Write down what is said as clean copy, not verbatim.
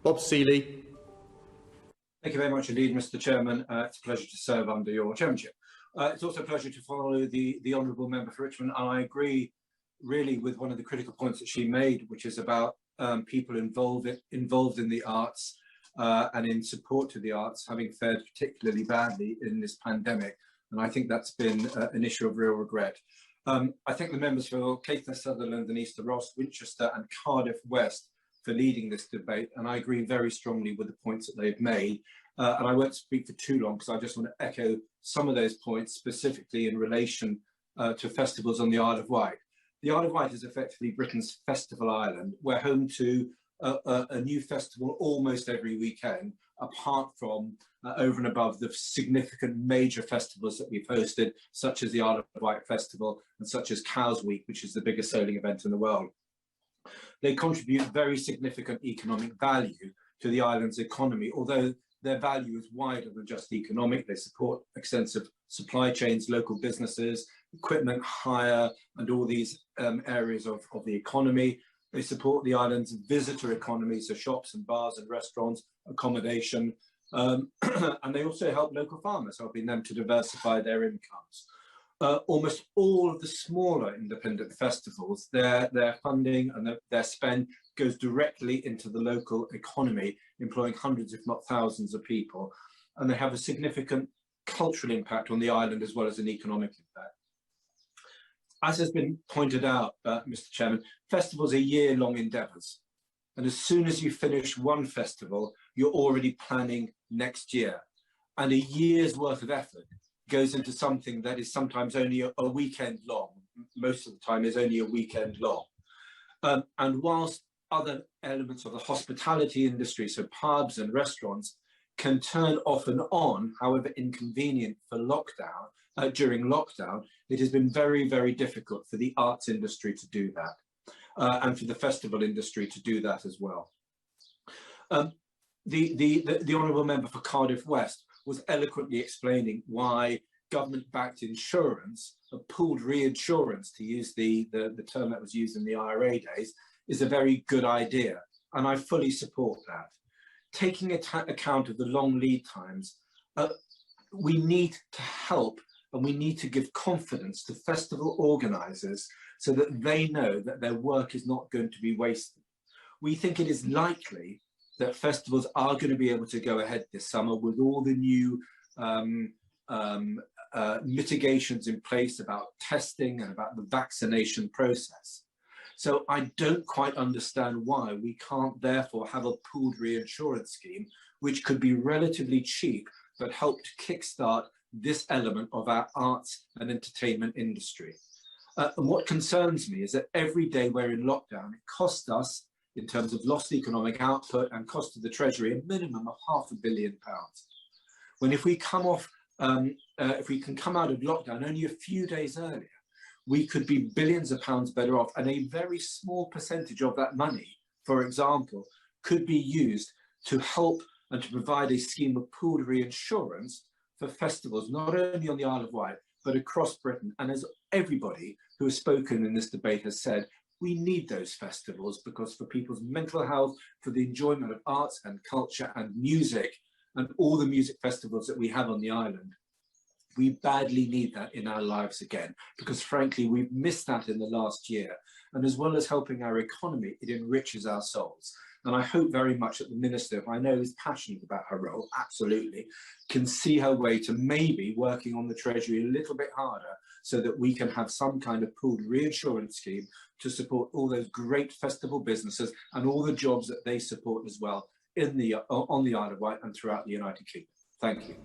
Bob Seeley. Thank you very much indeed, Mr. Chairman. It's a pleasure to serve under your chairmanship. It's also a pleasure to follow the Honourable Member for Richmond, and I agree really with one of the critical points that she made, which is about people involved in the arts and in support to the arts having fared particularly badly in this pandemic. And I think that's been an issue of real regret. I thank the members for Caithness, Sutherland and Easter Ross, Winchester and Cardiff West for leading this debate, and I agree very strongly with the points that they've made. And I won't speak for too long because I just want to echo some of those points, specifically in relation to festivals on the Isle of Wight. The Isle of Wight is effectively Britain's festival island. We're home to a new festival almost every weekend, apart from over and above the significant major festivals that we've hosted, such as the Isle of Wight Festival and such as Cows Week, which is the biggest sailing event in the world. They contribute very significant economic value to the island's economy, although their value is wider than just economic. They support extensive supply chains, local businesses, equipment hire, and all these areas of the economy. They support the island's visitor economy, so shops and bars and restaurants, accommodation, and they also help local farmers, helping them to diversify their incomes. Almost all of the smaller independent festivals, their funding and their spend goes directly into the local economy, employing hundreds, if not thousands of people. And they have a significant cultural impact on the island as well as an economic impact. As has been pointed out, Mr. Chairman, festivals are year-long endeavours. And as soon as you finish one festival, you're already planning next year. And a year's worth of effort goes into something that is sometimes only a weekend long. Most of the time is only a weekend long. And whilst other elements of the hospitality industry, so pubs and restaurants, can turn off and on, however inconvenient for lockdown, during lockdown, it has been very, very difficult for the arts industry to do that, and for the festival industry to do that as well. The Honourable Member for Cardiff West was eloquently explaining why government-backed insurance, pooled reinsurance, to use the term that was used in the IRA days, is a very good idea, and I fully support that. Taking account of the long lead times, we need to help and we need to give confidence to festival organisers so that they know that their work is not going to be wasted. We think it is likely that festivals are going to be able to go ahead this summer with all the new mitigations in place about testing and about the vaccination process. So I don't quite understand why we can't therefore have a pooled reinsurance scheme, which could be relatively cheap, but help to kickstart this element of our arts and entertainment industry. And what concerns me is that every day we're in lockdown, it costs us, in terms of lost economic output and cost to the Treasury, a minimum of £500 million. When if we come off, if we can come out of lockdown only a few days earlier, we could be billions of pounds better off, and a very small percentage of that money, for example, could be used to help and to provide a scheme of pooled reinsurance for festivals, not only on the Isle of Wight, but across Britain. And as everybody who has spoken in this debate has said, we need those festivals because for people's mental health, for the enjoyment of arts and culture and music, and all the music festivals that we have on the island, we badly need that in our lives again, because frankly, we've missed that in the last year. And as well as helping our economy, it enriches our souls. And I hope very much that the Minister, who I know is passionate about her role, absolutely, can see her way to maybe working on the Treasury a little bit harder so that we can have some kind of pooled reinsurance scheme to support all those great festival businesses and all the jobs that they support as well on the Isle of Wight and throughout the United Kingdom. Thank you.